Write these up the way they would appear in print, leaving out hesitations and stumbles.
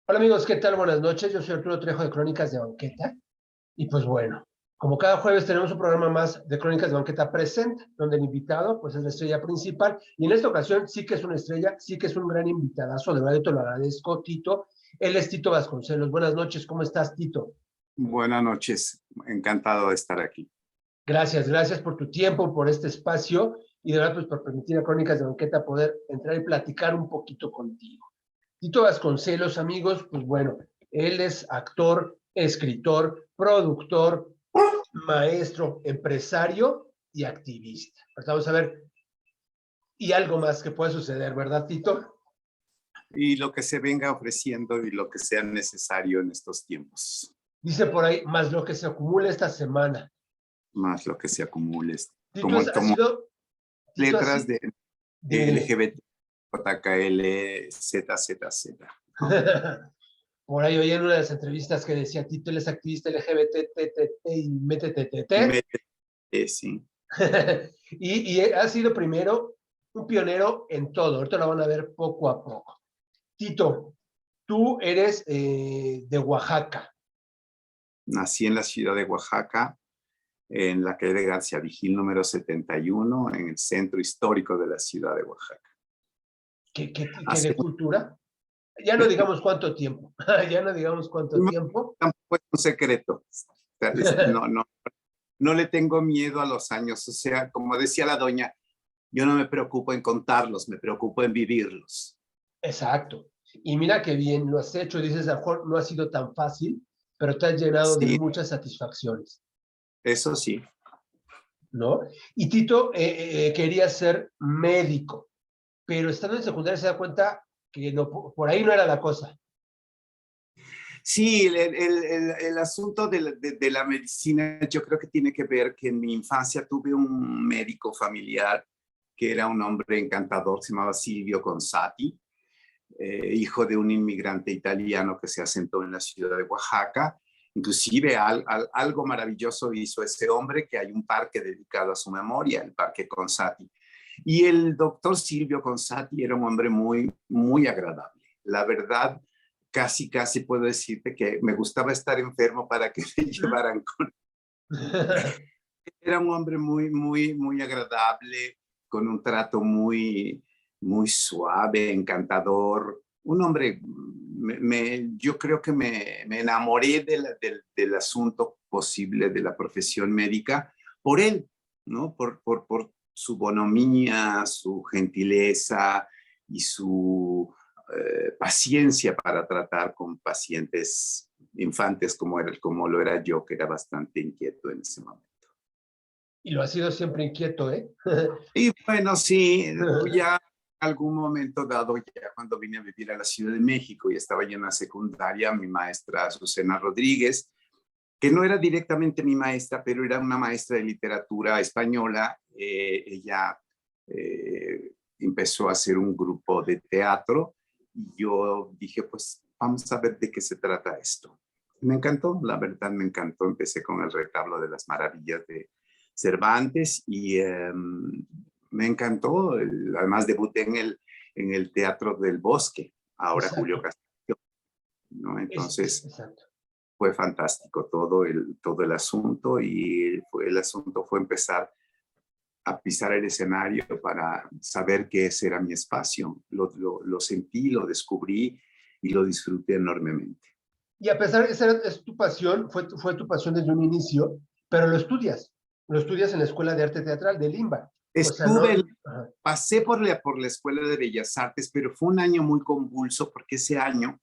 Hola amigos, ¿qué tal? Buenas noches. Yo soy Arturo Trejo de Crónicas de Banqueta. Y pues bueno, como cada jueves tenemos un programa más de Crónicas de Banqueta Present, donde el invitado pues es la estrella principal. Y en esta ocasión sí que es una estrella, sí que es un gran invitadazo. De verdad, yo te lo agradezco, Tito. Él es Tito Vasconcelos. Buenas noches, ¿cómo estás, Tito? Buenas noches, encantado de estar aquí. Gracias por tu tiempo, por este espacio y de verdad pues por permitir a Crónicas de Banqueta poder entrar y platicar un poquito contigo. Tito Vasconcelos, amigos, pues bueno, él es actor, escritor, productor, maestro, empresario y activista. Pues vamos a ver, y algo más que puede suceder, ¿verdad, Tito? Y lo que se venga ofreciendo y lo que sea necesario en estos tiempos, Dice por ahí, más lo que se acumula esta semana. más lo que se acumule, Tito como, ha como sido, Tito letras así, de dime, dime. LGBT, JKL, ZZZ. ¿No? Por ahí oí en una de las entrevistas que decía, Tito, él es activista LGBT, y métete, Me- sí. y ha sido primero un pionero en todo. Ahorita lo van a ver poco a poco. Tito, tú eres de Oaxaca. Nací en la ciudad de Oaxaca, en la calle de García Vigil número 71, en el centro histórico de la ciudad de Oaxaca. ¿Qué Hace de cultura? Ya no digamos cuánto tiempo. Ya no digamos cuánto tiempo. tampoco es un secreto. No, no, no le tengo miedo a los años. O sea, como decía la doña, yo no me preocupo en contarlos, me preocupo en vivirlos. Exacto. Y mira qué bien lo has hecho. Dices, a lo mejor no ha sido tan fácil, pero te has llenado de Sí, muchas satisfacciones, eso sí. ¿no? Y Tito quería ser médico, pero estando en secundaria se da cuenta que no, por ahí no era la cosa. Sí, el asunto de la medicina yo creo que tiene que ver que en mi infancia tuve un médico familiar que era un hombre encantador, se llamaba Silvio Consati, hijo de un inmigrante italiano que se asentó en la ciudad de Oaxaca. Inclusive algo maravilloso hizo ese hombre, que hay un parque dedicado a su memoria, el Parque Consati. Y el doctor Silvio Consati era un hombre muy, muy agradable. La verdad, casi puedo decirte que me gustaba estar enfermo para que me llevaran con... Era un hombre muy agradable, con un trato muy suave, encantador. Un hombre, yo creo que me enamoré del asunto posible de la profesión médica por él, ¿no? Por su bonomía, su gentileza y su paciencia para tratar con pacientes infantes como lo era yo, que era bastante inquieto en ese momento. Y lo ha sido siempre inquieto, ¿eh? Y bueno, sí, ya algún momento dado, ya cuando vine a vivir a la Ciudad de México y estaba ya en la secundaria, mi maestra Azucena Rodríguez, que no era directamente mi maestra, pero era una maestra de literatura española, ella empezó a hacer un grupo de teatro y yo dije, pues vamos a ver de qué se trata esto. Me encantó, la verdad me encantó. Empecé con el retablo de las maravillas de Cervantes y me encantó. Además debuté en el Teatro del Bosque, ahora Julio Exacto. Castillo, ¿no? Entonces Exacto. fue fantástico todo el asunto y el asunto fue empezar a pisar el escenario para saber que ese era mi espacio. Lo sentí, lo descubrí y lo disfruté enormemente. Y a pesar de que esa es tu pasión, fue tu pasión desde un inicio, pero lo estudias en la Escuela de Arte Teatral de Limba. O sea, Estuve, no. Ajá. pasé por la Escuela de Bellas Artes, pero fue un año muy convulso porque ese año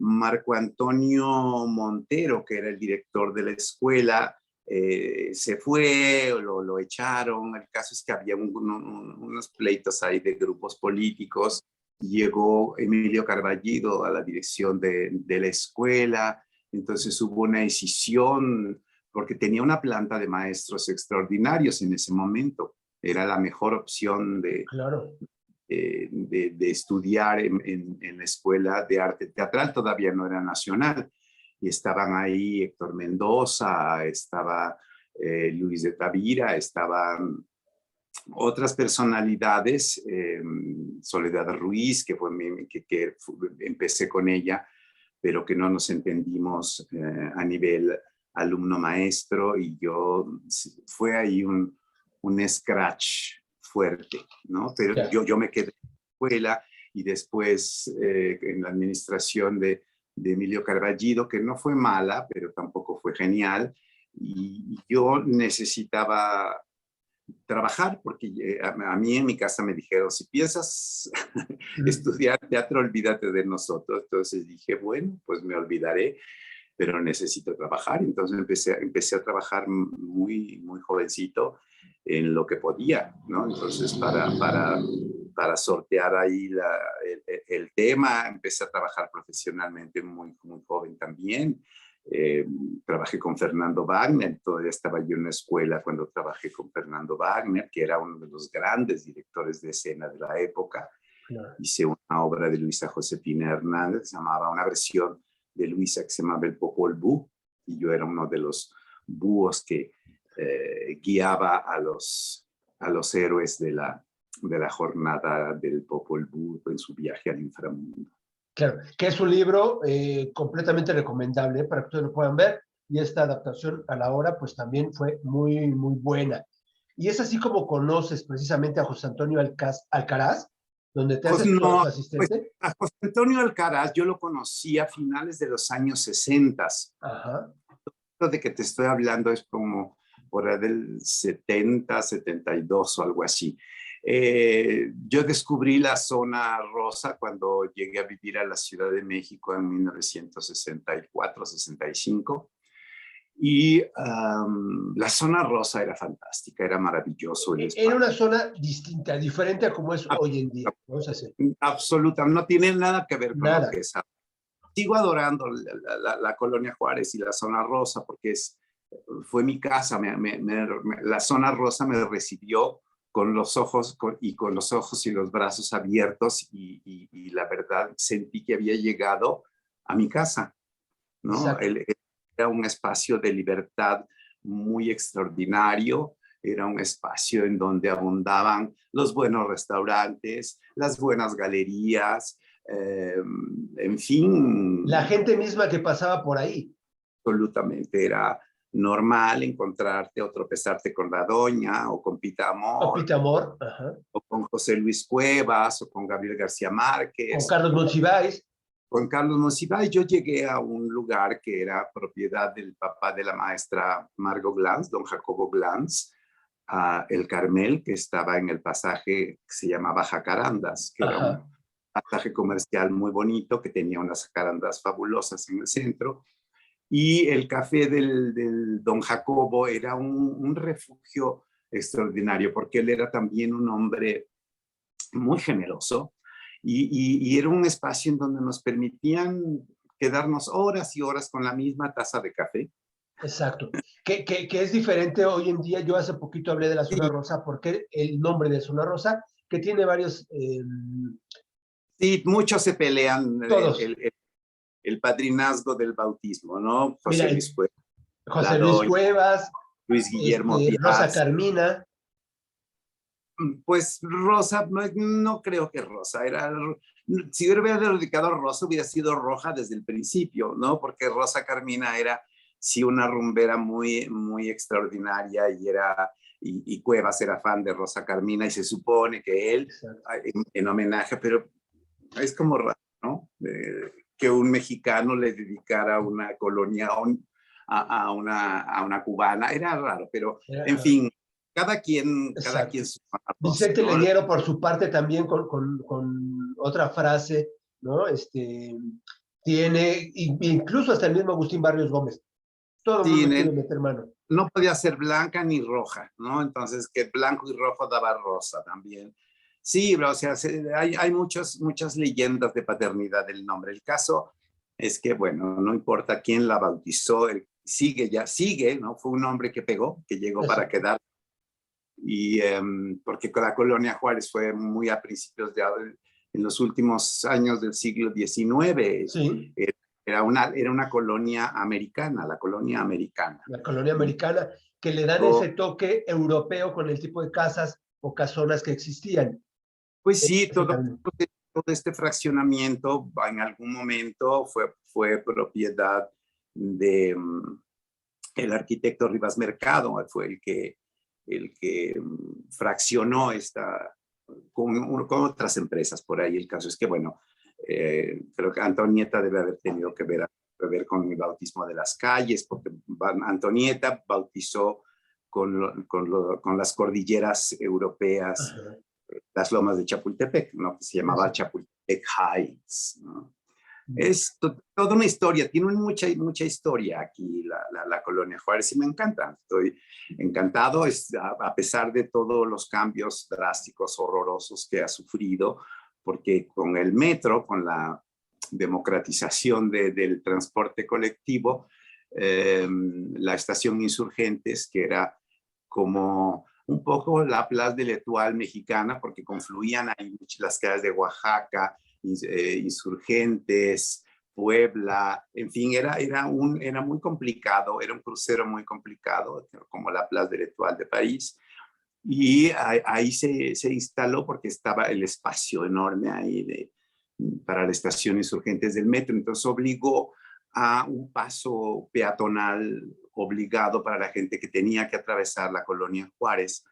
Marco Antonio Montero, que era el director de la escuela, se fue, lo echaron. El caso es que había unos pleitos ahí de grupos políticos. Llegó Emilio Carballido a la dirección de la escuela, entonces hubo una decisión, porque tenía una planta de maestros extraordinarios en ese momento. Era la mejor opción Claro. de estudiar en la Escuela de Arte Teatral, todavía no era nacional. Y estaban ahí Héctor Mendoza, estaba Luis de Tavira, estaban otras personalidades, Soledad Ruiz, que empecé con ella, pero que no nos entendimos a nivel alumno-maestro, y fue ahí un scratch fuerte, ¿no? Pero Ya. yo me quedé en la escuela y después en la administración de Emilio Carballido, que no fue mala, pero tampoco fue genial, y yo necesitaba trabajar, porque a mí en mi casa me dijeron, si piensas estudiar teatro, olvídate de nosotros. Entonces dije, bueno, pues me olvidaré, pero necesito trabajar. Entonces empecé a trabajar muy jovencito en lo que podía, ¿no? Entonces para sortear ahí el tema, empecé a trabajar profesionalmente muy joven también. Trabajé con Fernando Wagner, todavía estaba yo en la escuela cuando trabajé con Fernando Wagner, que era uno de los grandes directores de escena de la época. Claro. Hice una obra de Luisa Josefina Hernández, se llamaba, una versión de Luisa que se llamaba El Popol Vuh, y yo era uno de los búhos que guiaba a los héroes de la jornada del Popol Vuh en su viaje al inframundo. Claro, que es un libro completamente recomendable para que ustedes lo puedan ver, y esta adaptación a la hora pues también fue muy buena. Y es así como conoces precisamente a José Antonio Alcaraz, donde te haces tu No, pues asistente. a José Antonio Alcaraz yo lo conocí a finales de los años 60. Ajá. Lo de que te estoy hablando es como por ahí del 70, 72 o algo así. Yo descubrí la zona rosa cuando llegué a vivir a la Ciudad de México en 1964, 65. Y la zona rosa era fantástica, era maravilloso el Era espacio. una zona distinta, diferente a como es hoy en día. Vamos a hacer. Absolutamente, no tiene nada que ver con lo Nada. que es. Sigo adorando la Colonia Juárez y la zona rosa porque fue mi casa. La zona rosa me recibió con los ojos y los brazos abiertos, y la verdad sentí que había llegado a mi casa, ¿no? Exacto. Era un espacio de libertad muy extraordinario. Era un espacio en donde abundaban los buenos restaurantes, las buenas galerías, en La fin, gente misma que pasaba por ahí. absolutamente era normal encontrarte o tropezarte con la Doña o con Pita O Amor Pita Amor, ajá. o con José Luis Cuevas o con Gabriel García Con Márquez, Carlos Monsiváis. con Carlos Monsiváis. Yo llegué a un lugar que era propiedad del papá de la maestra Margot Glantz, don Jacobo Glantz, El Carmel, que estaba en el pasaje que se llamaba Jacarandas, que era Ajá. un pasaje comercial muy bonito, que tenía unas jacarandas fabulosas en el centro. Y el café del don Jacobo era un refugio extraordinario, porque él era también un hombre muy generoso, y era un espacio en donde nos permitían quedarnos horas y horas con la misma taza de café. Exacto. Que es diferente hoy en día. Yo hace poquito hablé de la zona Sí, rosa, porque el nombre de zona rosa, que tiene varios, sí, muchos se pelean todos. el padrinazgo del bautismo, ¿no? Mira, José Luis Cuevas, la José Luis Doña, Cuevas, Luis Guillermo Rosa Díaz. Carmina. Pues Rosa, no creo que Rosa era. Si yo hubiera dedicado a Rosa, hubiera sido Roja desde el principio, ¿no? Porque Rosa Carmina era, sí, una rumbera muy extraordinaria, y Cuevas era fan de Rosa Carmina, y se supone que él, en homenaje, pero es como raro, ¿no? Que un mexicano le dedicara una colonia a una cubana. Era raro, pero en fin, cada quien Exacto. su rosa, Vicente ¿no? Leñero, por su parte, también con otra frase, ¿no? Tiene, incluso hasta el mismo Agustín Barrios Gómez. Todo el Sí, mundo quiere meter mano. no podía ser blanca ni roja, ¿no? Entonces, que blanco y rojo daba rosa también. Sí, o sea, hay muchas leyendas de paternidad del nombre. El caso es que, bueno, no importa quién la bautizó, él sigue, ¿no? Fue un hombre que pegó, que llegó para Exacto. quedar. Y porque la colonia Juárez fue muy a principios en los últimos años del siglo XIX. Sí, Era una colonia americana, la colonia americana. la colonia Y americana, que le dan ese toque europeo con el tipo de casas o casonas que existían. pues sí, Ese también. todo este fraccionamiento en algún momento fue propiedad de el arquitecto Rivas Mercado, fue el que fraccionó esta con otras empresas por ahí. El caso es que, bueno, creo que Antonieta debe haber tenido que ver con el bautismo de las calles, porque Antonieta bautizó con las cordilleras europeas, Ajá. las lomas de Chapultepec, ¿no? Que se llamaba Exacto. Chapultepec Heights, ¿no? Es toda una historia, tiene mucha historia aquí la Colonia Juárez y me encanta. Estoy encantado, a pesar de todos los cambios drásticos, horrorosos que ha sufrido, porque con el metro, con la democratización del transporte colectivo, la estación Insurgentes, que era como un poco la Plaza del Etoile mexicana, porque confluían ahí las calles de Oaxaca, Insurgentes, Puebla, en fin, era muy complicado, era un crucero muy complicado, como la Plaza del Etoile de París, y ahí se instaló porque estaba el espacio enorme ahí para la estación Insurgentes del metro, entonces obligó a un paso peatonal obligado para la gente que tenía que atravesar la Colonia Juárez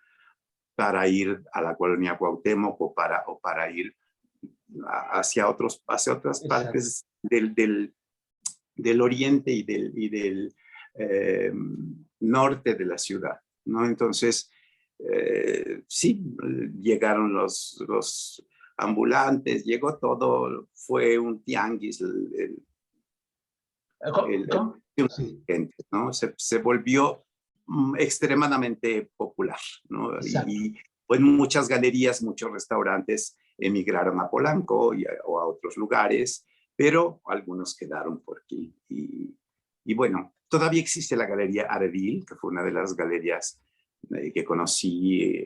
para ir a la Colonia Cuauhtémoc o para ir hacia otras Exacto. partes del oriente y del norte de la ciudad, ¿no? Entonces, sí, llegaron los ambulantes, llegó todo, fue un tianguis, ¿Cómo? Sí, ¿no? Se volvió extremadamente popular, ¿no? exacto. Y pues muchas galerías, muchos restaurantes emigraron a Polanco o a otros lugares, pero algunos quedaron por aquí. Y bueno, todavía existe la Galería Areville, que fue una de las galerías que conocí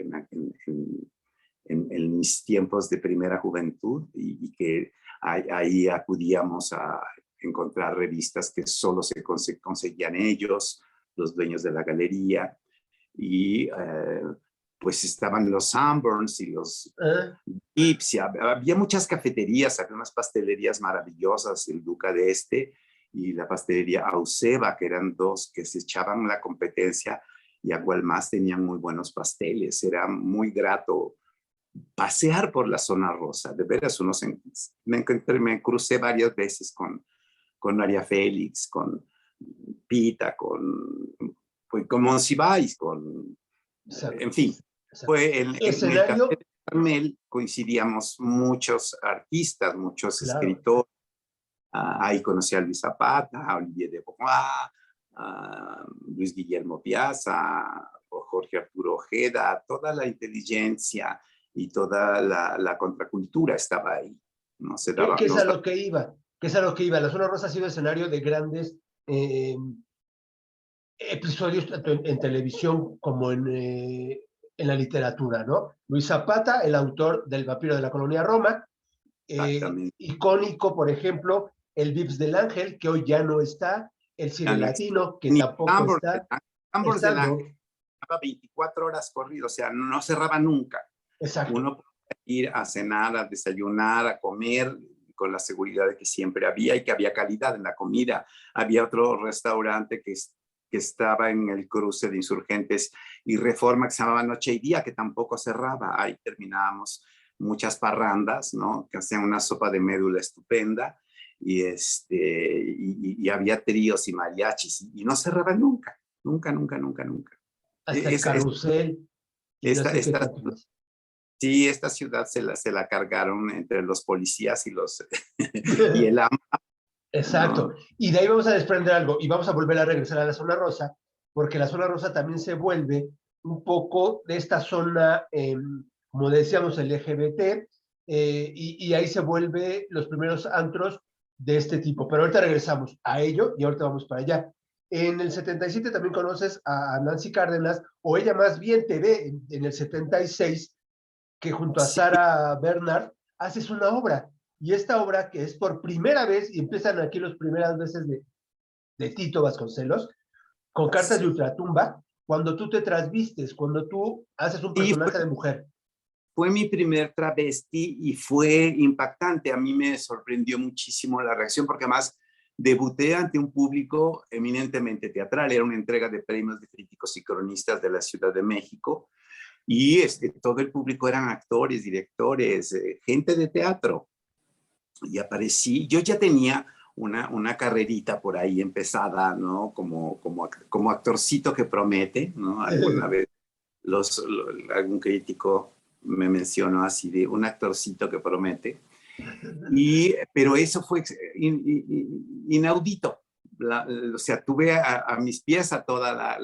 en mis tiempos de primera juventud y que ahí acudíamos a encontrar revistas que solo se conseguían ellos, los dueños de la galería, y pues estaban los Sanborns y los Ah, Gips, había muchas cafeterías, había unas pastelerías maravillosas, el Duca de Este y la pastelería Auseba, que eran dos que se echaban la competencia y a cual más tenían muy buenos pasteles, era muy grato pasear por la zona rosa, de veras me crucé varias veces con María Félix, con Pita, pues, con Monsiváis, exacto. en fin, Exacto. fue en el Café Escenario, de Carmel coincidíamos muchos artistas, muchos claro. escritores, ahí conocí a Luis Zapata, a Olivier de Beauvoir, a Luis Guillermo Piazza, o Jorge Arturo Ojeda, toda la inteligencia y toda la contracultura estaba ahí, ¿no? ¿Qué es a lo que iba? ¿Qué es a lo que iba? La zona rosa ha sido escenario de grandes episodios tanto en televisión como en la literatura, ¿no? Luis Zapata, el autor del Vampiro de la Colonia Roma, Exactamente. icónico, por ejemplo, el Vips del Ángel, que hoy ya no está, el Ya Cine no existe. Latino, que Ni tampoco está, Tambors el del Ángel Ángel, estaba 24 horas corrido, o sea, no cerraba nunca. exacto. Uno podía ir a cenar, a desayunar, a comer, con la seguridad de que siempre había y que había calidad en la comida. Había otro restaurante que estaba en el cruce de Insurgentes y Reforma, que se llamaba Noche y Día, que tampoco cerraba. Ahí terminábamos muchas parrandas, ¿no? Que hacían una sopa de médula estupenda y había tríos y mariachis y no cerraba nunca, nunca. Hasta el Es, es, Carrusel y no esta, sé qué esta, tanto más. sí, esta ciudad se la cargaron entre los policías y el AMA, Exacto. ¿no? Y de ahí vamos a desprender algo y vamos a volver a regresar a la zona rosa, porque la zona rosa también se vuelve un poco de esta zona, como decíamos, LGBT, y ahí se vuelve los primeros antros de este tipo. Pero ahorita regresamos a ello y ahorita vamos para allá. En el 77 también conoces a Nancy Cárdenas, o ella más bien te ve en el 76, que junto a Sí, Sara Bernard haces una obra. Y esta obra, que es por primera vez, y empiezan aquí las primeras veces de Tito Vasconcelos, con cartas de sí. ultratumba, cuando tú te trasvistes, cuando tú haces un Y personaje de mujer. fue mi primer travesti y fue impactante. A mí me sorprendió muchísimo la reacción porque además debuté ante un público eminentemente teatral. Era una entrega de premios de críticos y cronistas de la Ciudad de México y todo el público eran actores, directores, gente de teatro. Y aparecí, yo ya tenía una carrerita por ahí empezada, ¿no? Como actorcito que promete, ¿no? Alguna vez algún crítico me mencionó así de un actorcito que promete. Pero eso fue inaudito. O sea, tuve a mis pies a toda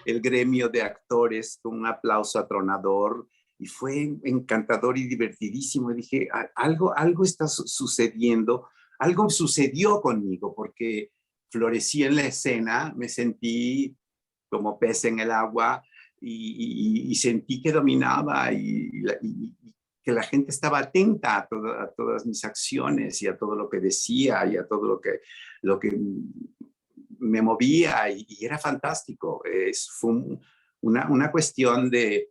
el gremio de actores con un aplauso atronador y fue encantador y divertidísimo. Y dije, algo está sucediendo, algo sucedió conmigo porque florecí en la escena, me sentí como pez en el agua y sentí que dominaba y que la gente estaba atenta a todas mis acciones y a todo lo que decía y a todo lo que me movía y era fantástico. Fue una cuestión de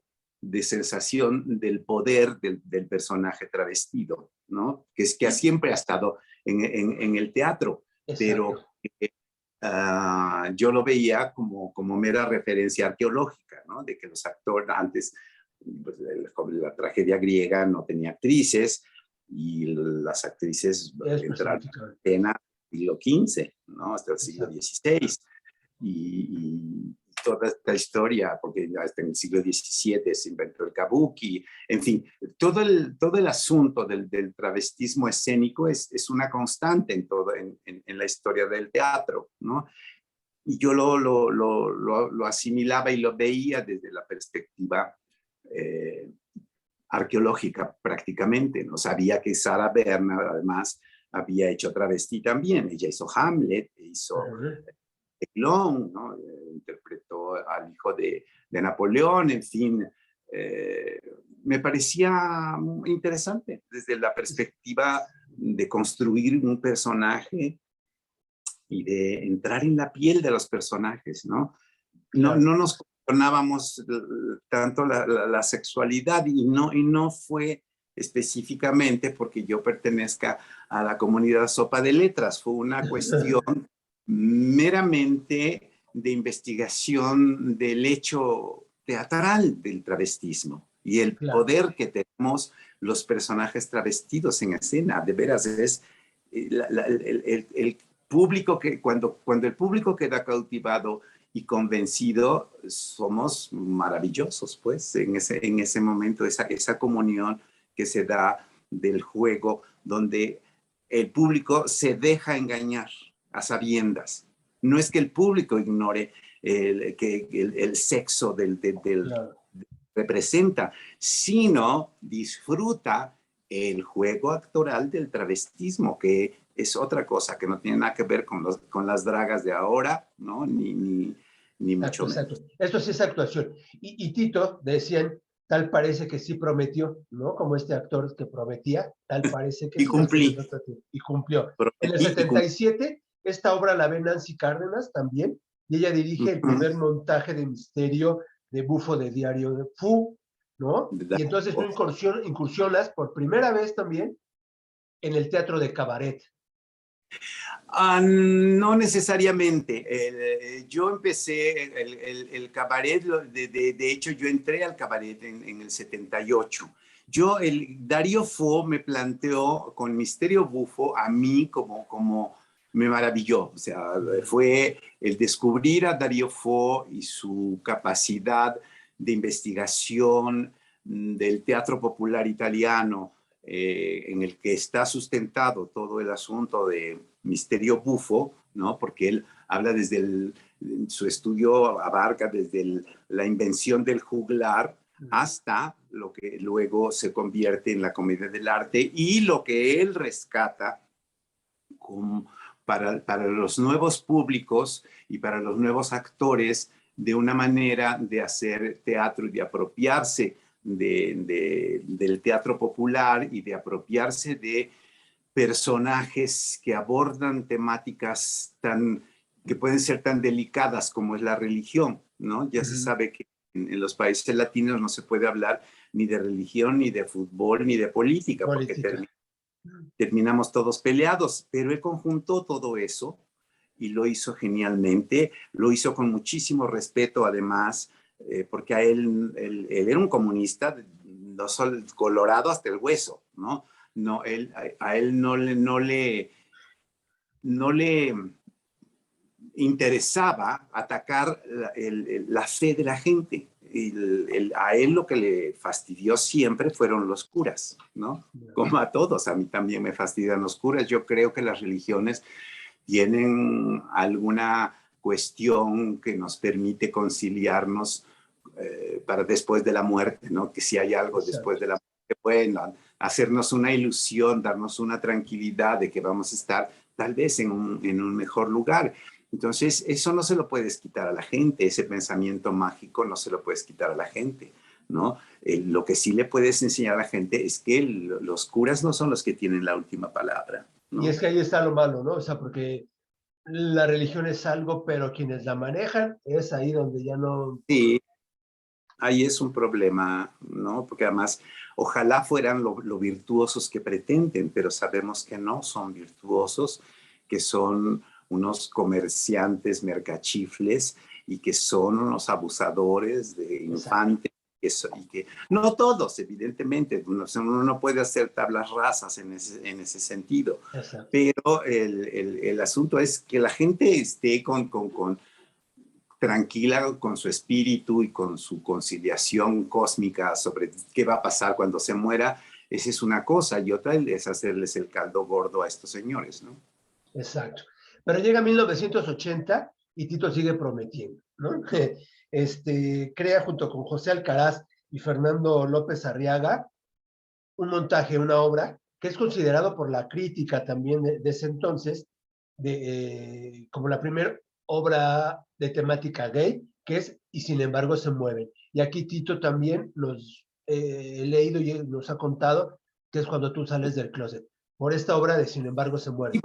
sensación del poder del personaje travestido, ¿no? Que siempre ha estado en el teatro, pero yo lo veía como mera referencia arqueológica, ¿no? De que los actores antes, pues, la tragedia griega no tenía actrices y las actrices entraron en el siglo XV, ¿no? Hasta el siglo XVI. Y toda esta historia, porque ya hasta en el siglo XVII se inventó el kabuki, en fin, todo el asunto del travestismo escénico es una constante en la historia del teatro, ¿no? Y yo lo asimilaba y lo veía desde la perspectiva arqueológica prácticamente, ¿no? Sabía que Sarah Bernhardt además había hecho travesti también, ella hizo Hamlet, hizo Long, ¿no? Interpretó al hijo de Napoleón, en fin, me parecía interesante desde la perspectiva de construir un personaje y de entrar en la piel de los personajes, ¿no? No nos cuestionábamos tanto la sexualidad y no fue específicamente porque yo pertenezca a la comunidad Sopa de Letras, fue una cuestión meramente de investigación del hecho teatral del travestismo y el poder que tenemos los personajes travestidos en escena. De veras, es el público que cuando el público queda cautivado y convencido, somos maravillosos, pues, en ese momento, esa comunión que se da del juego, donde el público se deja engañar a sabiendas. No es que el público ignore el sexo del representa, sino disfruta el juego actoral del travestismo, que es otra cosa, que no tiene nada que ver con las dragas de ahora, ¿no? Ni mucho menos. Exacto. Esto sí es actuación. Y Tito, decían, tal parece que sí prometió, ¿no? Como este actor que prometía, tal parece que y sí. Cumplí. Y cumplió. Prometí En el 77, esta obra la ve Nancy Cárdenas también, y ella dirige el primer montaje de misterio de Bufo de Diario de Fu, ¿no? Y entonces tú incursionas por primera vez también en el teatro de cabaret. No necesariamente. Yo empecé el cabaret, de hecho yo entré al cabaret en el 78. Darío Fo me planteó con Misterio Bufo a mí como me maravilló. O sea, fue el descubrir a Darío Fo y su capacidad de investigación del teatro popular italiano, en el que está sustentado todo el asunto de Misterio Bufo, ¿no? Porque él habla su estudio abarca desde la invención del juglar hasta lo que luego se convierte en la comedia del arte y lo que él rescata para los nuevos públicos y para los nuevos actores de una manera de hacer teatro y de apropiarse del teatro popular y de apropiarse de personajes que abordan temáticas que pueden ser tan delicadas como es la religión, ¿no? Ya se sabe que en los países latinos no se puede hablar ni de religión, ni de fútbol, ni de política, porque terminamos todos peleados, pero él conjuntó todo eso y lo hizo genialmente, lo hizo con muchísimo respeto además, porque él era un comunista, no solo colorado hasta el hueso, ¿no? No, a él no le interesaba atacar la fe de la gente. A él lo que le fastidió siempre fueron los curas, ¿no? Como a todos, a mí también me fastidian los curas. Yo creo que las religiones tienen alguna cuestión que nos permite conciliarnos para después de la muerte, ¿no? Que si hay algo después de la muerte, bueno, hacernos una ilusión, darnos una tranquilidad de que vamos a estar tal vez en un mejor lugar. Entonces, eso no se lo puedes quitar a la gente, ese pensamiento mágico no se lo puedes quitar a la gente, ¿no? Lo que sí le puedes enseñar a la gente es que los curas no son los que tienen la última palabra, ¿no? Y es que ahí está lo malo, ¿no? O sea, porque la religión es algo, pero quienes la manejan es ahí donde ya no... Sí, ahí es un problema, ¿no? Porque además, ojalá fueran lo virtuosos que pretenden, pero sabemos que no son virtuosos, que son unos comerciantes mercachifles y que son unos abusadores de infantes. Y que, no todos, evidentemente, uno no puede hacer tablas rasas en ese sentido. Exacto. Pero el asunto es que la gente esté tranquila con su espíritu y con su conciliación cósmica sobre qué va a pasar cuando se muera. Esa es una cosa, y otra es hacerles el caldo gordo a estos señores, ¿no? Exacto. Pero llega 1980 y Tito sigue prometiendo, ¿no? Crea junto con José Alcaraz y Fernando López Arriaga un montaje, una obra que es considerado por la crítica también de ese entonces como la primera obra de temática gay, que es Y sin embargo se mueven. Y aquí Tito también he leído y nos ha contado que es cuando tú sales del closet. Por esta obra de Sin embargo se mueren.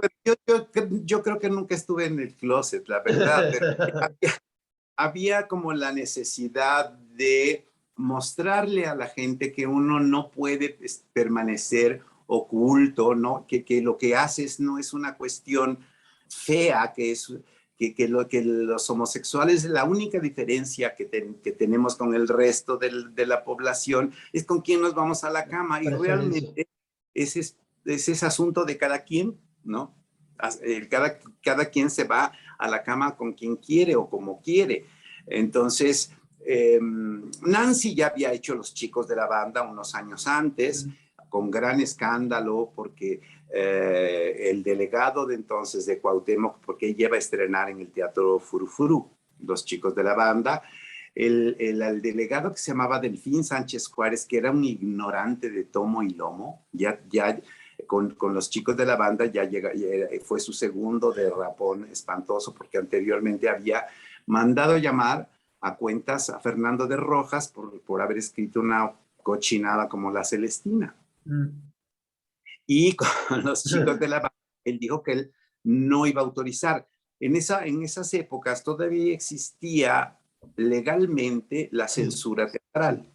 Yo creo que nunca estuve en el closet, la verdad, pero había como la necesidad de mostrarle a la gente que uno no puede permanecer oculto, ¿no? Que lo que haces no es una cuestión fea, que los homosexuales, la única diferencia que tenemos con el resto de la población es con quién nos vamos a la cama, y realmente ese es asunto de cada quien, ¿no? Cada quien se va a la cama con quien quiere o como quiere. Entonces, Nancy ya había hecho Los Chicos de la Banda unos años antes, con gran escándalo, porque el delegado de entonces de Cuauhtémoc, porque ella iba a estrenar en el Teatro Furufuru, Los Chicos de la Banda, el delegado que se llamaba Delfín Sánchez Juárez, que era un ignorante de tomo y lomo, ya con Los Chicos de la Banda ya fue su segundo derrapón espantoso, porque anteriormente había mandado llamar a cuentas a Fernando de Rojas por haber escrito una cochinada como La Celestina. Y con Los Chicos de la Banda, él dijo que él no iba a autorizar. En esas épocas todavía existía legalmente la censura teatral,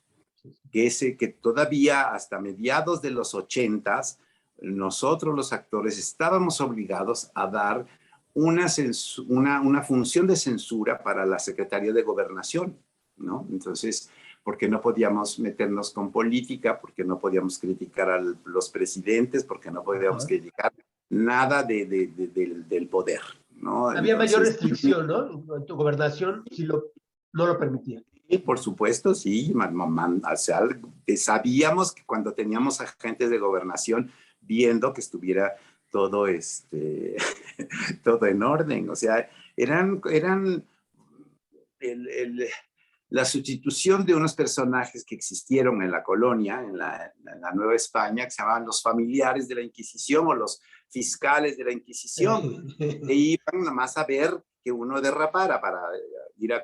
que todavía hasta mediados de los 80s, nosotros los actores estábamos obligados a dar una función de censura para la Secretaría de Gobernación, ¿no? Entonces, porque no podíamos meternos con política, porque no podíamos criticar a los presidentes, porque no podíamos criticar nada del poder, ¿no? Había entonces, mayor restricción, ¿no? En tu gobernación no lo permitía. Sí, por supuesto, sí. O sea, sabíamos que cuando teníamos agentes de gobernación viendo que estuviera todo, todo en orden. O sea, eran la sustitución de unos personajes que existieron en la colonia, en la Nueva España, que se llamaban los familiares de la Inquisición o los fiscales de la Inquisición, e iban nada más a ver que uno derrapara para ir a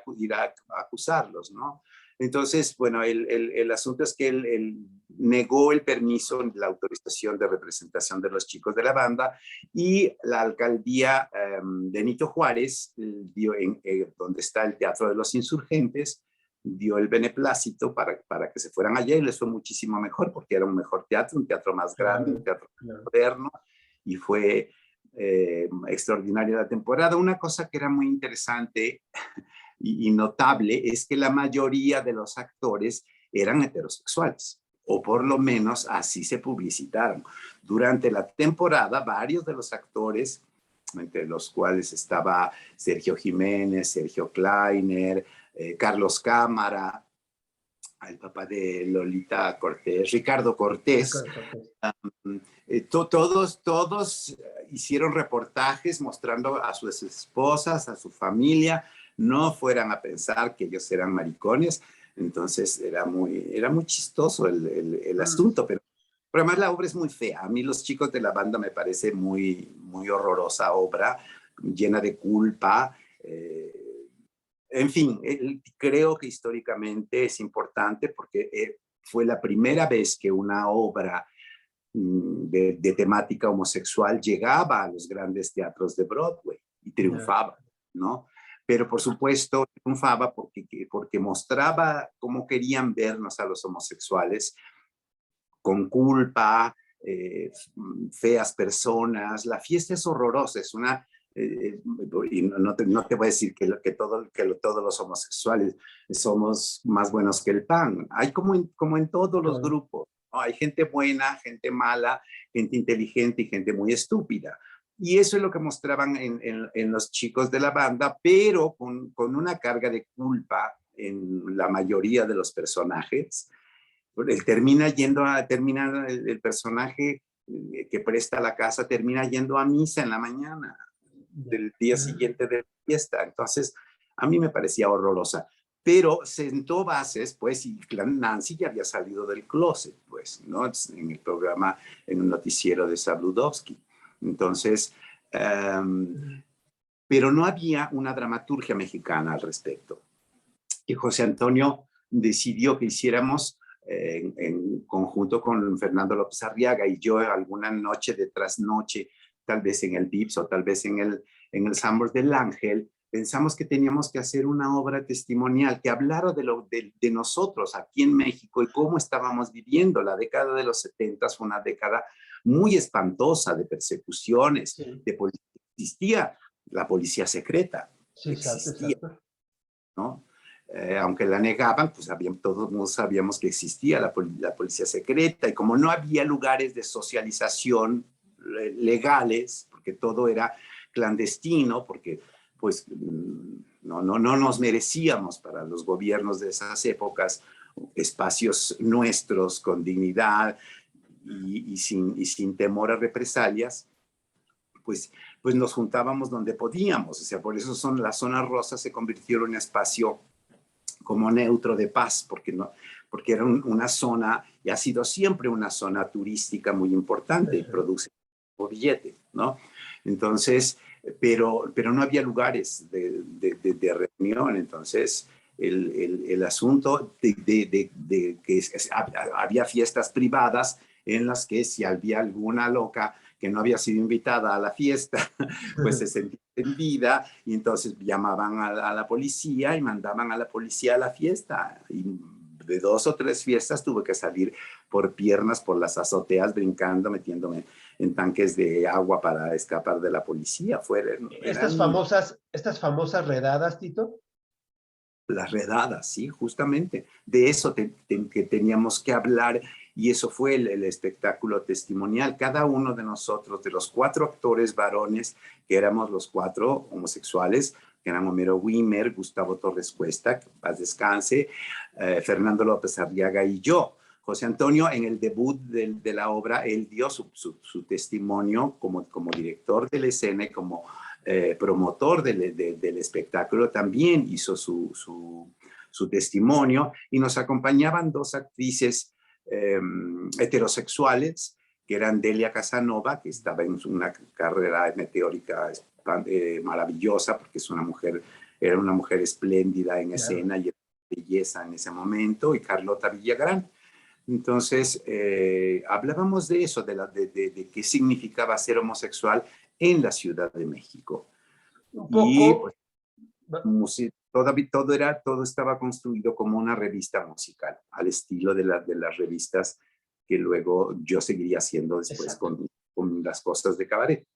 acusarlos, ¿no? Entonces, bueno, el asunto es que él negó el permiso, la autorización de representación de Los Chicos de la Banda, y la alcaldía Benito Juárez, donde está el Teatro de los Insurgentes, dio el beneplácito para que se fueran allá, y les fue muchísimo mejor porque era un mejor teatro, un teatro más grande, un teatro moderno, y fue extraordinaria la temporada. Una cosa que era muy interesante y notable es que la mayoría de los actores eran heterosexuales, o por lo menos así se publicitaron. Durante la temporada, varios de los actores, entre los cuales estaba Sergio Jiménez, Sergio Kleiner, Carlos Cámara, el papá de Lolita Cortés, Ricardo Cortés, todos hicieron reportajes mostrando a sus esposas, a su familia. No fueran a pensar que ellos eran maricones. Entonces era muy chistoso el asunto, pero además la obra es muy fea. A mí Los Chicos de la Banda me parece muy, muy horrorosa obra, llena de culpa. En fin, creo que históricamente es importante porque fue la primera vez que una obra de temática homosexual llegaba a los grandes teatros de Broadway y triunfaba, ¿no? Pero por supuesto triunfaba porque mostraba cómo querían vernos a los homosexuales, con culpa, feas personas. La fiesta es horrorosa, es una... y no te voy a decir que todos los homosexuales somos más buenos que el pan. Hay como en todos los grupos, ¿no? Hay gente buena, gente mala, gente inteligente y gente muy estúpida. Y eso es lo que mostraban en Los Chicos de la Banda, pero con una carga de culpa en la mayoría de los personajes. El personaje que presta la casa termina yendo a misa en la mañana del día siguiente de la fiesta. Entonces, a mí me parecía horrorosa. Pero sentó bases, pues, y Nancy ya había salido del closet, pues, ¿no? En el programa, en un noticiero de Sabludowski. Entonces, pero no había una dramaturgia mexicana al respecto. Y José Antonio decidió que hiciéramos en conjunto con Fernando López Arriaga y yo alguna noche de trasnoche, tal vez en el Vips o tal vez en el Sambors del Ángel, pensamos que teníamos que hacer una obra testimonial que hablara de nosotros aquí en México y cómo estábamos viviendo. La década de los 70 fue una década muy espantosa de persecuciones, de policía. Existía la policía secreta, existía, ¿no? Aunque la negaban, pues todos sabíamos que existía la policía secreta, y como no había lugares de socialización legales, porque todo era clandestino, porque pues no nos merecíamos para los gobiernos de esas épocas espacios nuestros con dignidad y sin temor a represalias, pues nos juntábamos donde podíamos. O sea, por eso las zonas rosas se convirtieron en un espacio como neutro de paz, porque era una zona, y ha sido siempre una zona turística muy importante y produce un billete, ¿no? Entonces, pero no había lugares de reunión. Entonces, el asunto de que había fiestas privadas en las que si había alguna loca que no había sido invitada a la fiesta, pues se sentía ofendida, y entonces llamaban a la policía y mandaban a la policía a la fiesta. Y de 2 o 3 fiestas tuve que salir por piernas por las azoteas, brincando, metiéndome en tanques de agua para escapar de la policía. Estas famosas redadas, Tito. Las redadas, sí, justamente. De eso que teníamos que hablar, y eso fue el espectáculo testimonial. Cada uno de nosotros, de los 4 actores varones, que éramos los 4 homosexuales, que eran Homero Wimmer, Gustavo Torres Cuesta, que paz descanse, Fernando López Arriaga y yo. José Antonio, en el debut de la obra, él dio su testimonio como director de la escena y como promotor del espectáculo. También hizo su testimonio, y nos acompañaban 2 actrices heterosexuales, que eran Delia Casanova, que estaba en una carrera meteórica maravillosa, porque era una mujer espléndida en escena y belleza en ese momento, y Carlota Villagrán. Entonces, hablábamos de eso, de qué significaba ser homosexual en la Ciudad de México. Un poco. todo estaba construido como una revista musical, al estilo de las revistas que luego yo seguiría haciendo después con las cosas de cabaret.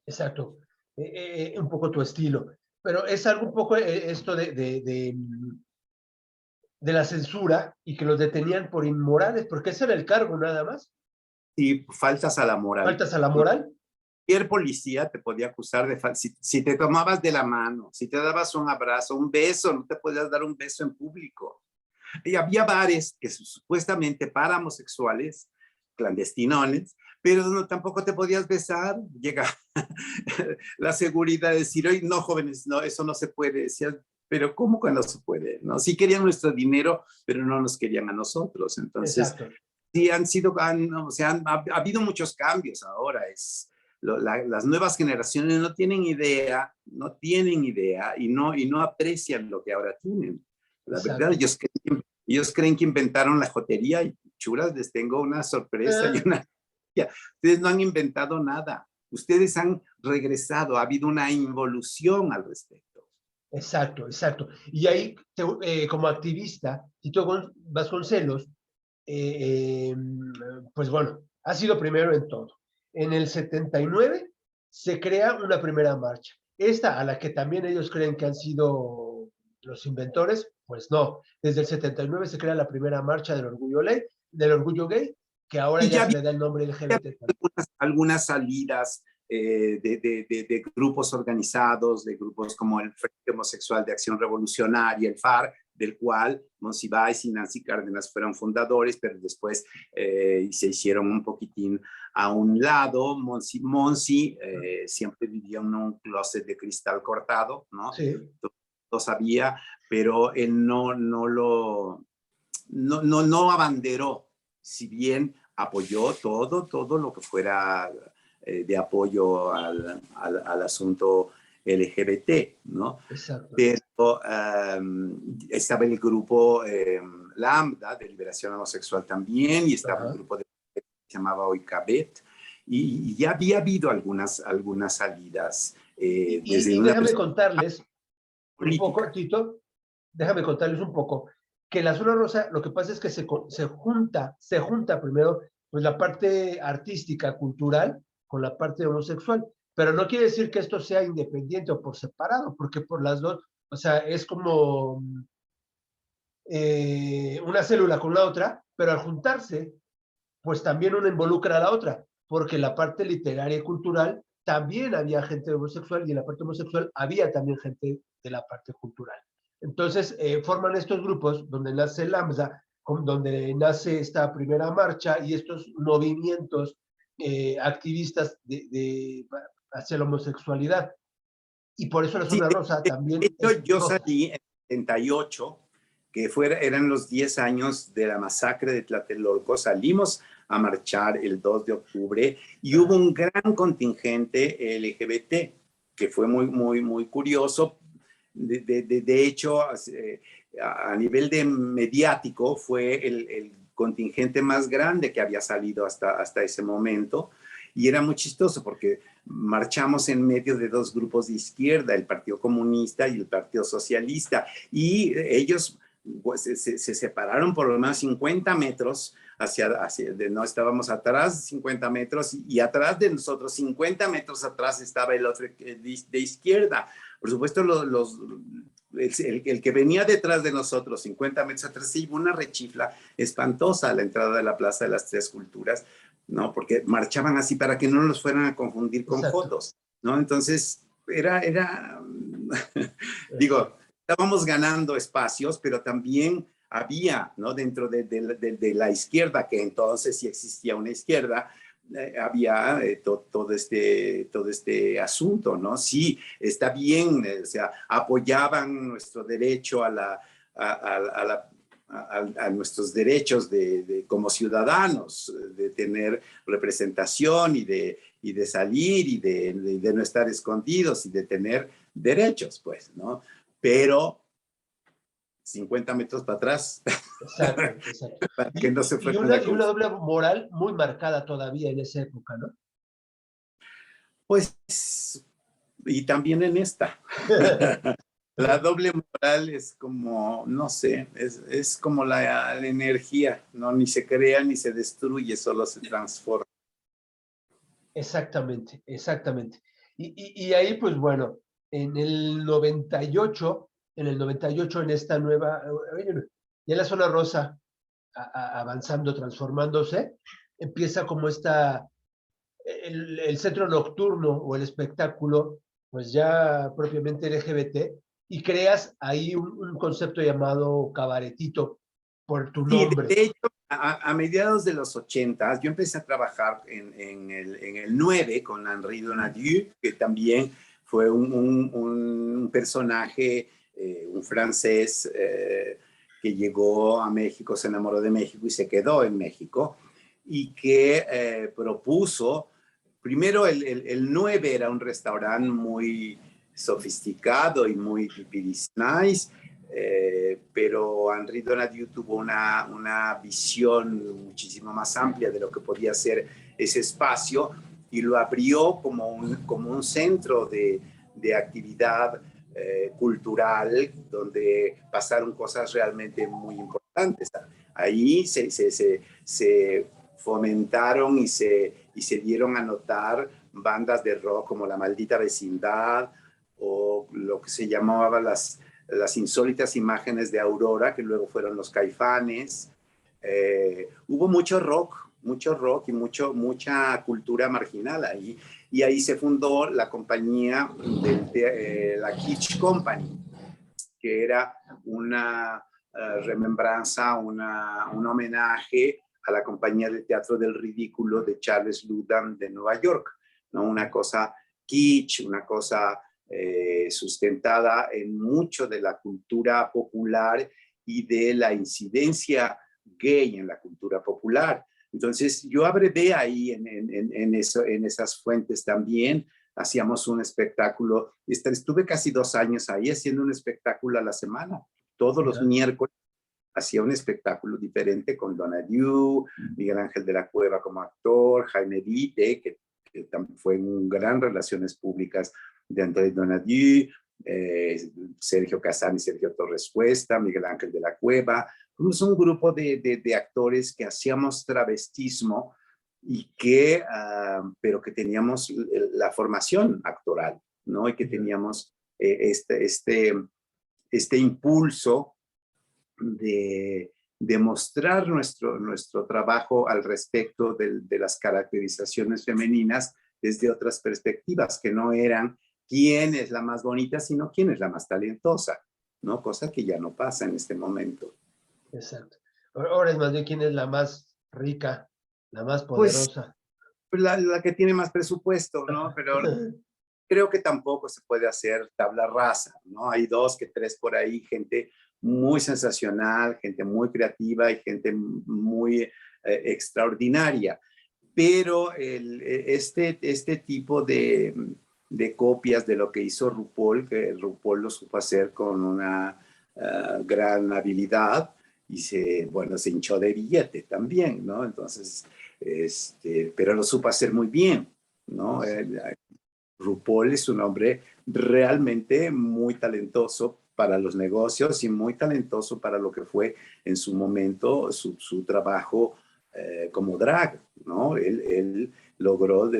Exacto. Un poco tu estilo. Pero es algo un poco esto de la censura y que los detenían por inmorales, porque ese era el cargo nada más. Y faltas a la moral. ¿Faltas a la moral? Cualquier policía te podía acusar de si te tomabas de la mano, si te dabas un abrazo, un beso, no te podías dar un beso en público. Y había bares que supuestamente para homosexuales, clandestinones, pero no, tampoco te podías besar. Llega la seguridad de decir, oye, no, jóvenes, no, eso no se puede. Decía, pero ¿cómo que no se puede? ¿No? Sí querían nuestro dinero, pero no nos querían a nosotros. Entonces, exacto. Sí, ha habido muchos cambios ahora. Las nuevas generaciones no tienen idea y no aprecian lo que ahora tienen. La verdad, ellos creen que inventaron la jotería y chulas, les tengo una sorpresa y una... Ustedes no han inventado nada. Ustedes han regresado, ha habido una involución al respecto. Exacto, exacto. Y ahí, como activista, Tito Vasconcelos, pues bueno, ha sido primero en todo. En el 79 se crea una primera marcha. Esta, a la que también ellos creen que han sido los inventores, pues no. Desde el 79 se crea la primera marcha del orgullo gay, que ahora ya se le da el nombre LGBT. Algunas salidas de grupos organizados, de grupos como el Frente Homosexual de Acción Revolucionaria, el FAR, del cual Monsiváis y Nancy Cárdenas fueron fundadores, pero después se hicieron un poquitín a un lado. Monsi siempre vivía en un closet de cristal cortado, ¿no? Sí. Lo sabía, pero él no abanderó, si bien apoyó todo lo que fuera de apoyo al asunto LGBT, ¿no? Exacto. Pero estaba el grupo Lambda de Liberación Homosexual también, y estaba el grupo que se llamaba Oikabet, y ya había habido algunas salidas. Y déjame contarles un poco, Tito, déjame contarles un poco que la Zona Rosa, lo que pasa es que se junta primero pues la parte artística, cultural, con la parte homosexual, pero no quiere decir que esto sea independiente o por separado, porque por las dos, o sea, es como una célula con la otra, pero al juntarse, pues también una involucra a la otra, porque la parte literaria y cultural también había gente homosexual y en la parte homosexual había también gente de la parte cultural. Entonces, forman estos grupos donde nace Lambda, donde nace esta primera marcha y estos movimientos activistas hacia la homosexualidad. Y por eso la Zona Rosa también... Yo salí en 78, que eran los 10 años de la masacre de Tlatelolco. Salimos a marchar el 2 de octubre y hubo un gran contingente LGBT, que fue muy curioso. De hecho, a nivel de mediático, fue el contingente más grande que había salido hasta ese momento. Y era muy chistoso porque marchamos en medio de dos grupos de izquierda, el Partido Comunista y el Partido Socialista, y ellos pues, se separaron por lo menos 50 metros no estábamos atrás 50 metros y atrás de nosotros 50 metros atrás estaba el otro de izquierda. Por supuesto, el que venía detrás de nosotros 50 metros atrás se llevó una rechifla espantosa a la entrada de la Plaza de las Tres Culturas, ¿no? Porque marchaban así para que no los fueran a confundir con jotos, ¿no? Entonces, digo, estábamos ganando espacios, pero también había, ¿no? Dentro de la izquierda, que entonces sí existía una izquierda, había todo este asunto, ¿no? Sí, está bien, o sea, apoyaban nuestro derecho a nuestros derechos como ciudadanos, de tener representación y de salir y de no estar escondidos y de tener derechos, pues, ¿no? Pero 50 metros para atrás. Exacto. Para que no se y una doble moral muy marcada todavía en esa época, ¿no? Pues, y también en esta. La doble moral es como, no sé, es como la energía, ¿no? Ni se crea ni se destruye, solo se transforma. Exactamente, exactamente. Y ahí, pues bueno, en el 98, en esta nueva, ya la zona rosa avanzando, transformándose, empieza como el centro nocturno o el espectáculo, pues ya propiamente LGBT, y creas ahí un concepto llamado cabaretito por tu Sí, nombre. de hecho, a mediados de los 80 yo empecé a trabajar en el 9 con Henri Donadieu, que también fue un personaje, un francés que llegó a México, se enamoró de México y se quedó en México, y que propuso, primero el 9 era un restaurante muy sofisticado y muy pipiris nice, pero Henri Donadieu tuvo una visión muchísimo más amplia de lo que podía ser ese espacio y lo abrió como un centro de actividad cultural donde pasaron cosas realmente muy importantes. Ahí se fomentaron y se dieron a notar bandas de rock como La Maldita Vecindad o lo que se llamaba las insólitas imágenes de Aurora, que luego fueron los Caifanes. Hubo mucho rock y mucha cultura marginal ahí. Y ahí se fundó la compañía la Kitsch Company, que era una remembranza, un homenaje a la compañía de teatro del ridículo de Charles Ludlam de Nueva York, ¿no? Una cosa kitsch, una cosa sustentada en mucho de la cultura popular y de la incidencia gay en la cultura popular. Entonces, yo abrevé ahí en esas fuentes también. Hacíamos un espectáculo, estuve casi 2 años ahí haciendo un espectáculo a la semana. Todos los miércoles hacía un espectáculo diferente con Donadieu, Miguel Ángel de la Cueva como actor, Jaime Vite, que fue en gran relaciones públicas de André Donadieu, Sergio Casán y Sergio Torres Cuesta, Miguel Ángel de la Cueva. Fuimos un grupo de actores que hacíamos travestismo y que, pero que teníamos la formación actoral, ¿no? Y que teníamos este impulso de mostrar nuestro trabajo al respecto de las caracterizaciones femeninas desde otras perspectivas, que no eran quién es la más bonita, sino quién es la más talentosa, ¿no? Cosa que ya no pasa en este momento. Exacto. Ahora es más bien quién es la más rica, la más Pues poderosa. la que tiene más presupuesto, ¿no? Pero creo que tampoco se puede hacer tabla rasa, ¿no? Hay 2 que 3 por ahí, gente muy sensacional, gente muy creativa y gente muy extraordinaria. Pero este tipo de copias de lo que hizo RuPaul, que RuPaul lo supo hacer con una gran habilidad y se hinchó de billete también, ¿no? Entonces, pero lo supo hacer muy bien, ¿no? RuPaul es un hombre realmente muy talentoso para los negocios y muy talentoso para lo que fue en su momento su trabajo como drag, ¿no? Él logró,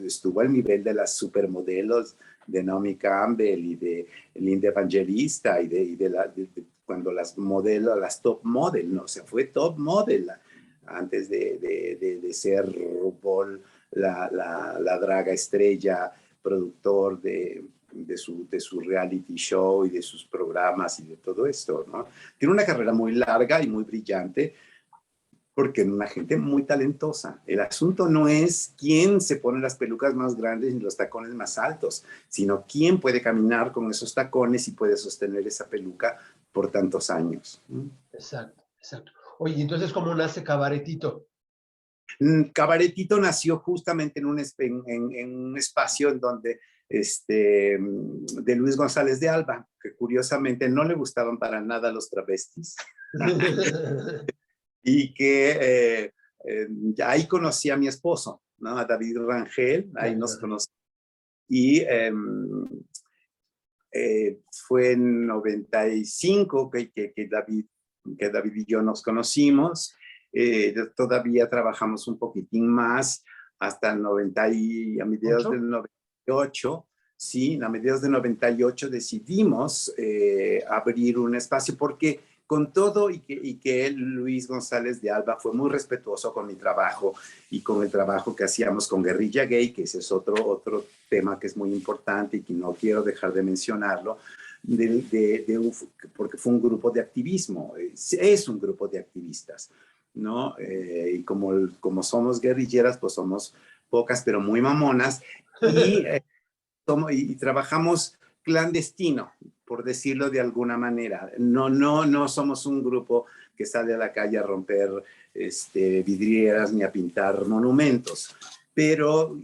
estuvo al nivel de las supermodelos de Naomi Campbell y de Linda Evangelista y cuando las modelos, las top model, ¿no? O sea, fue top model antes de ser RuPaul la draga estrella, productor de su reality show y de sus programas y de todo esto, ¿no? Tiene una carrera muy larga y muy brillante porque es una gente muy talentosa. El asunto no es quién se pone las pelucas más grandes ni los tacones más altos, sino quién puede caminar con esos tacones y puede sostener esa peluca por tantos años. Exacto, exacto. Oye, entonces, ¿cómo nace Cabaretito? Cabaretito nació justamente en un espacio en donde de Luis González de Alba, que curiosamente no le gustaban para nada los travestis. Y que ahí conocí a mi esposo, ¿no? A David Rangel, ahí nos conocimos. Y Fue en 95 que David y yo nos conocimos. Todavía trabajamos un poquitín más hasta el 90 y a mediados del 98. Sí, a mediados del 98 decidimos abrir un espacio porque con todo y que él, Luis González de Alba, fue muy respetuoso con mi trabajo y con el trabajo que hacíamos con Guerrilla Gay, que ese es otro tema que es muy importante y que no quiero dejar de mencionarlo, porque fue un grupo de activismo, es un grupo de activistas, ¿no? Y como somos guerrilleras, pues somos pocas, pero muy mamonas, y trabajamos clandestino, por decirlo de alguna manera. No somos un grupo que sale a la calle a romper vidrieras ni a pintar monumentos. Pero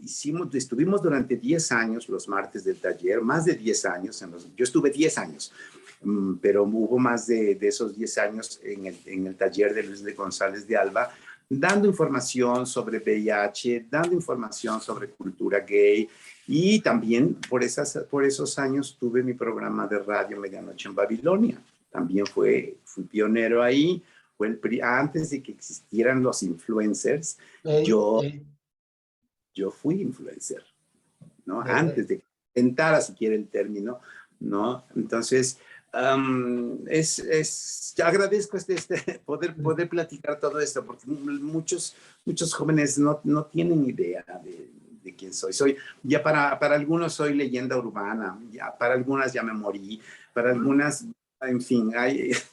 estuvimos durante 10 años los martes del taller, más de 10 años. Yo estuve 10 años, pero hubo más de esos 10 años en el taller de Luis de González de Alba, dando información sobre VIH, dando información sobre cultura gay. Y también por esos años tuve mi programa de radio Medianoche en Babilonia. También fui pionero ahí. Antes de que existieran los influencers, yo fui influencer, ¿no? Antes de que inventara siquiera el término, ¿no? Entonces, agradezco poder platicar todo esto, porque muchos jóvenes no tienen idea de quién soy. Ya para algunos soy leyenda urbana, para algunas ya me morí, para algunas, en fin, es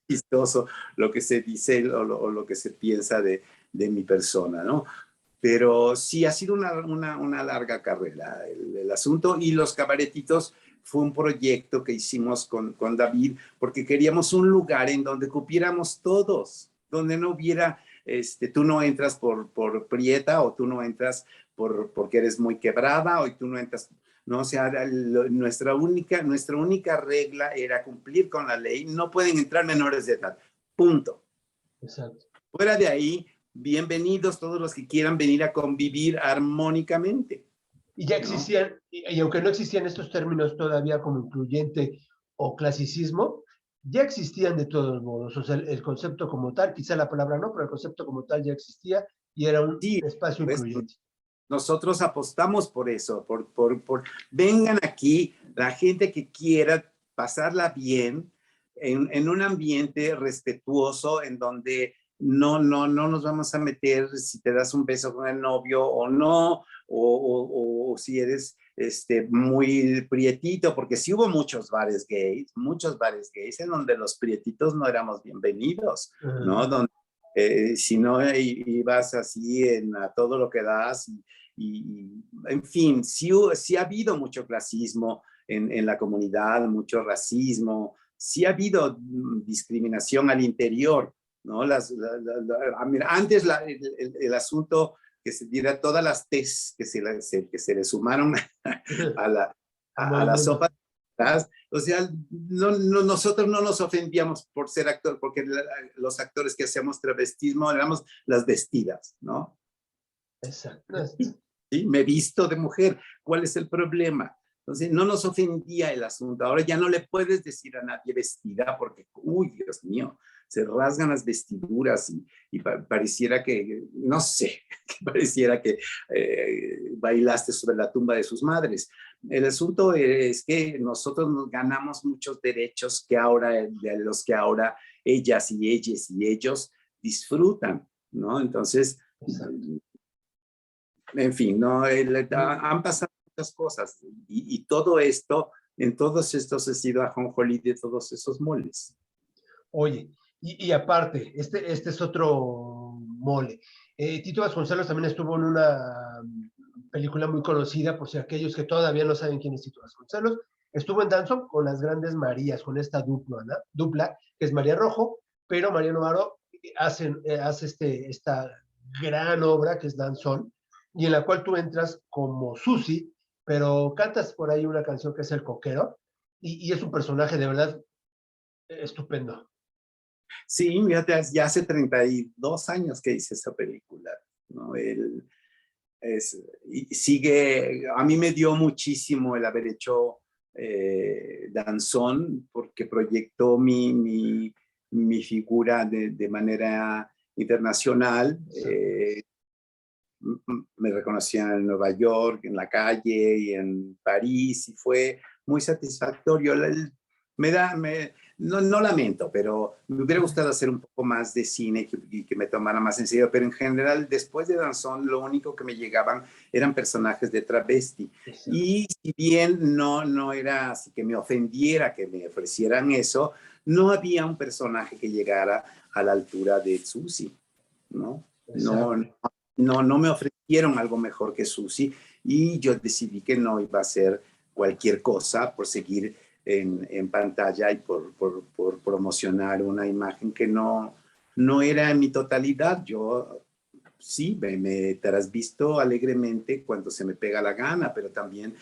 chistoso lo que se dice o lo que se piensa de mi persona, ¿no? Pero sí, ha sido una larga carrera el asunto, y los cabaretitos fue un proyecto que hicimos con David, porque queríamos un lugar en donde cupiéramos todos, donde no hubiera, tú no entras por prieta, o tú no entras porque eres muy quebrada, o tú no entras, no, o sea, nuestra única regla era cumplir con la ley. No pueden entrar menores de edad, punto. Exacto. Fuera de ahí, bienvenidos todos los que quieran venir a convivir armónicamente. Y ya existían, ¿no? Y aunque no existían estos términos todavía como incluyente o clasicismo, ya existían de todos modos. O sea, el concepto como tal, quizá la palabra no, pero el concepto como tal ya existía y era un espacio incluyente. Nosotros apostamos por eso, vengan aquí, la gente que quiera pasarla bien, en un ambiente respetuoso, en donde no nos vamos a meter si te das un beso con el novio o no, o si eres muy prietito, porque sí hubo muchos bares gays en donde los prietitos no éramos bienvenidos, ¿no? Donde si no ibas así a todo lo que das, y en fin, sí ha habido mucho clasismo en la comunidad, mucho racismo, sí ha habido discriminación al interior, ¿no? Antes el asunto que se diera, todas las tes que se le sumaron a la sopa, o sea, nosotros no nos ofendíamos por ser actor, porque los actores que hacíamos travestismo éramos las vestidas, ¿no? Exacto. Sí, me visto de mujer, ¿cuál es el problema? Entonces, no nos ofendía el asunto. Ahora ya no le puedes decir a nadie vestida porque, uy, Dios mío, se rasgan las vestiduras y pareciera que, no sé, pareciera que bailaste sobre la tumba de sus madres. El asunto es que nosotros nos ganamos muchos derechos de los que ahora ellas y ellos disfrutan, ¿no? Entonces, en fin, ¿no? Han pasado muchas cosas, y todo esto, en todos estos he sido ajonjolí de todos esos moles. Oye, y aparte, este es otro mole. Tito Vasconcelos también estuvo en una película muy conocida, por si aquellos que todavía no saben quién es Tito Vasconcelos, estuvo en Danzón con las Grandes Marías, con esta dupla, que es María Rojo, pero María Novaro hace esta gran obra que es Danzón, y en la cual tú entras como Susi, pero cantas por ahí una canción que es El Coquero, y es un personaje de verdad estupendo. Sí, fíjate, ya hace 32 años que hice esa película, ¿no? Y sigue, a mí me dio muchísimo el haber hecho danzón, porque proyectó mi figura de manera internacional. Me reconocían en Nueva York, en la calle y en París, y fue muy satisfactorio. No lamento, pero me hubiera gustado hacer un poco más de cine y que me tomara más en serio, pero en general, después de Danzón, lo único que me llegaban eran personajes de travesti. Exacto. Y si bien no era así que me ofendiera que me ofrecieran eso, no había un personaje que llegara a la altura de Susi, ¿no? No me ofrecieron algo mejor que Susi, y yo decidí que no iba a hacer cualquier cosa por seguir en pantalla y por promocionar una imagen que no era en mi totalidad. Yo sí, me trasvisto alegremente cuando se me pega la gana, pero también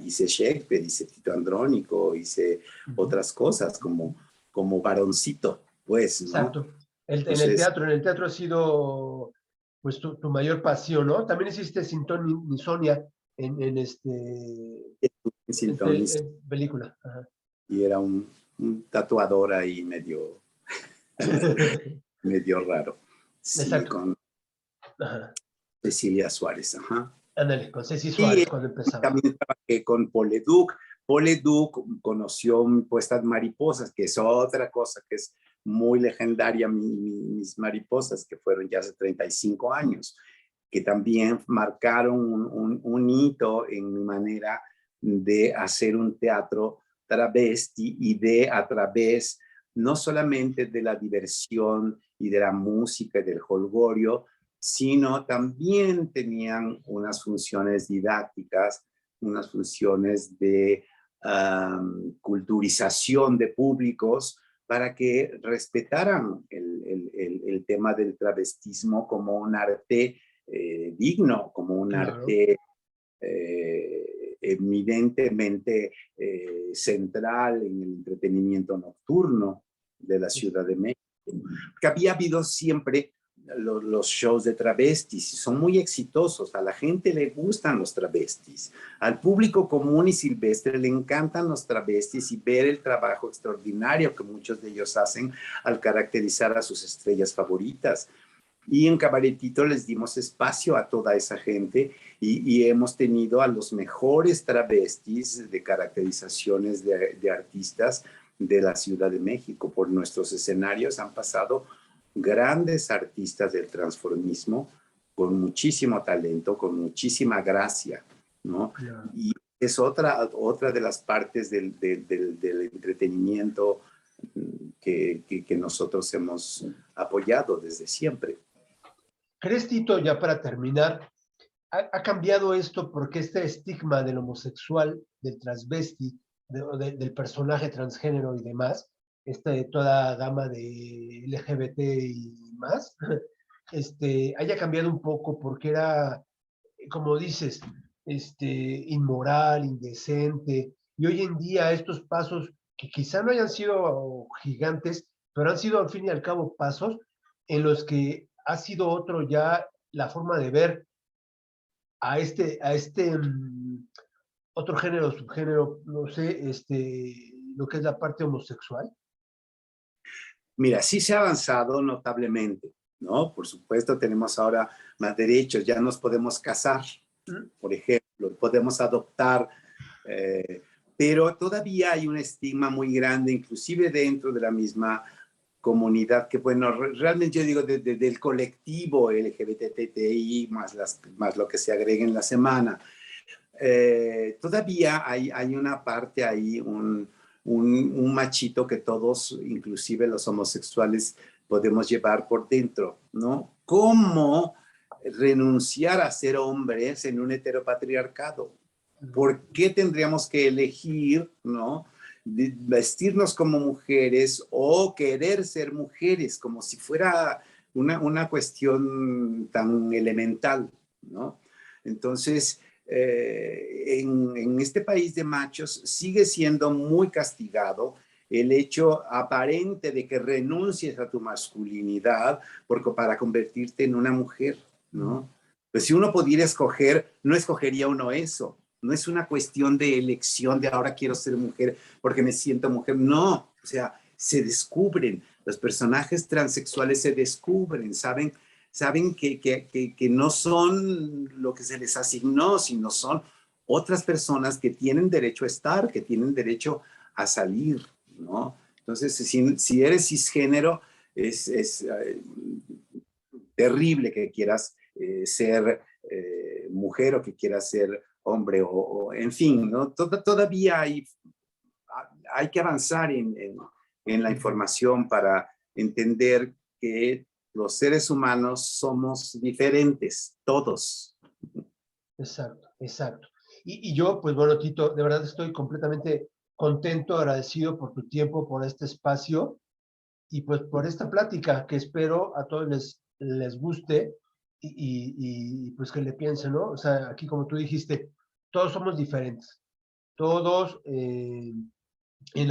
hice Shakespeare, hice Tito Andrónico, hice otras cosas como varoncito, pues, ¿no? Exacto. En Entonces, el teatro ha sido pues tu mayor pasión, ¿no? También hiciste Sin ton ni Sonia en en película. Ajá. y era un tatuador ahí medio raro. Sí, Exacto. con Ajá. Cecilia Suárez, ajá. Ándale, con Ceci Y Suárez cuando empezaba. también trabajé con Paul Leduc. Paul Leduc conoció mi puesta de mariposas, que es otra cosa que es muy legendaria, mis mariposas, que fueron ya hace 35 años, que también marcaron un hito en mi manera de hacer un teatro travesti y de a través no solamente de la diversión y de la música y del jolgorio, sino también tenían unas funciones didácticas, unas funciones de culturización de públicos para que respetaran el tema del travestismo como un arte digno, como un Claro. arte evidentemente central en el entretenimiento nocturno de la Ciudad de México. Porque había habido siempre los shows de travestis y son muy exitosos. A la gente le gustan los travestis. Al público común y silvestre le encantan los travestis y ver el trabajo extraordinario que muchos de ellos hacen al caracterizar a sus estrellas favoritas. Y en Cabaretito les dimos espacio a toda esa gente y hemos tenido a los mejores travestis de caracterizaciones de artistas de la Ciudad de México. Por nuestros escenarios han pasado grandes artistas del transformismo con muchísimo talento, con muchísima gracia, ¿no? Claro. Y es otra de las partes del entretenimiento que nosotros hemos apoyado desde siempre. ¿Crees, Tito, ya para terminar, ha cambiado esto porque este estigma del homosexual, del transvesti, del personaje transgénero y demás, toda gama de LGBT y más, haya cambiado un poco porque era, como dices, inmoral, indecente, y hoy en día estos pasos que quizá no hayan sido gigantes, pero han sido al fin y al cabo pasos en los que ha sido otro ya la forma de ver a otro género, subgénero, no sé, lo que es la parte homosexual. Mira, sí se ha avanzado notablemente, ¿no? Por supuesto, tenemos ahora más derechos, ya nos podemos casar, por ejemplo, podemos adoptar, pero todavía hay un estigma muy grande, inclusive dentro de la misma comunidad, que bueno, realmente yo digo del colectivo LGBTTI, más lo que se agrega en la semana. Todavía hay una parte ahí, un machito que todos, inclusive los homosexuales, podemos llevar por dentro, ¿no? ¿Cómo renunciar a ser hombres en un heteropatriarcado? ¿Por qué tendríamos que elegir, ¿no? Vestirnos como mujeres o querer ser mujeres, como si fuera una cuestión tan elemental, ¿no? Entonces, en este país de machos sigue siendo muy castigado el hecho aparente de que renuncies a tu masculinidad para convertirte en una mujer, ¿no? Pues si uno pudiera escoger, no escogería uno eso. No es una cuestión de elección de ahora quiero ser mujer porque me siento mujer. No, o sea, se descubren. Los personajes transexuales se descubren, saben que no son lo que se les asignó, sino son otras personas que tienen derecho a estar, que tienen derecho a salir, ¿no? Entonces, si eres cisgénero, es terrible que quieras ser mujer o que quieras ser hombre en fin, ¿no? Todavía hay que avanzar en la información para entender que los seres humanos somos diferentes, todos. Exacto, exacto. Y yo, pues bueno, Tito, de verdad estoy completamente contento, agradecido por tu tiempo, por este espacio y pues por esta plática que espero a todos les guste y pues que le piensen, ¿no? O sea, aquí como tú dijiste, todos somos diferentes, todos en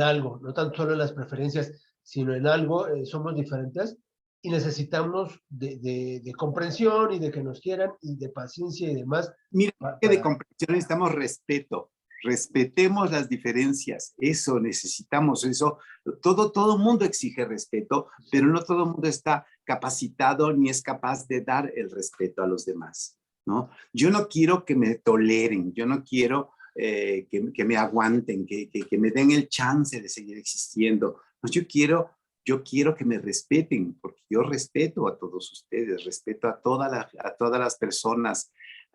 algo, no tan solo en las preferencias, sino en algo, somos diferentes y necesitamos de comprensión y de que nos quieran y de paciencia y demás. Mira, que de comprensión necesitamos respeto. Respetemos las diferencias, eso necesitamos, eso, todo mundo exige respeto, pero no todo el mundo está capacitado ni es capaz de dar el respeto a los demás, ¿no? Yo no quiero que me toleren, yo no quiero que me aguanten, que me den el chance de seguir existiendo, no, yo quiero que me respeten, porque yo respeto a todos ustedes, respeto a todas las personas,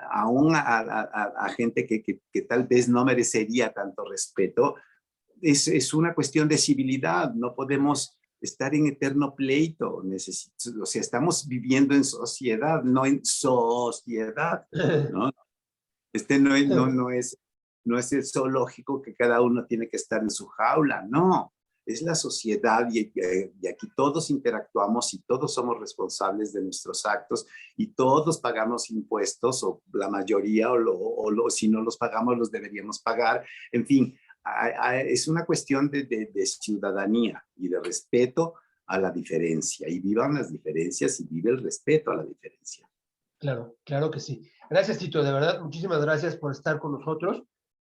aún a gente que tal vez no merecería tanto respeto. Es una cuestión de civilidad, no podemos estar en eterno pleito, o sea, estamos viviendo en sociedad, no en sociedad, ¿no? No es el zoológico que cada uno tiene que estar en su jaula, no. Es la sociedad y aquí todos interactuamos y todos somos responsables de nuestros actos y todos pagamos impuestos o la mayoría o si no los pagamos los deberíamos pagar. En fin, es una cuestión de ciudadanía y de respeto a la diferencia y vivan las diferencias y vive el respeto a la diferencia. Claro, claro que sí. Gracias, Tito, de verdad, muchísimas gracias por estar con nosotros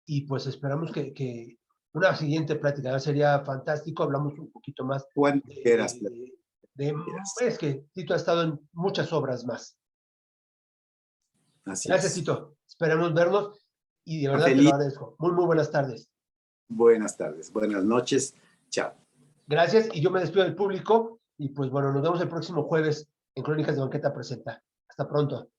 y pues esperamos que una siguiente plática sería fantástico, hablamos un poquito más Cuando quieras. es que Tito ha estado en muchas obras más. Así Gracias, es. Tito, esperemos vernos y de verdad Feliz. te lo agradezco. Muy, muy buenas tardes. Buenas tardes, buenas noches, chao. Gracias y yo me despido del público y pues bueno, nos vemos el próximo jueves en Crónicas de Banqueta Presenta. Hasta pronto.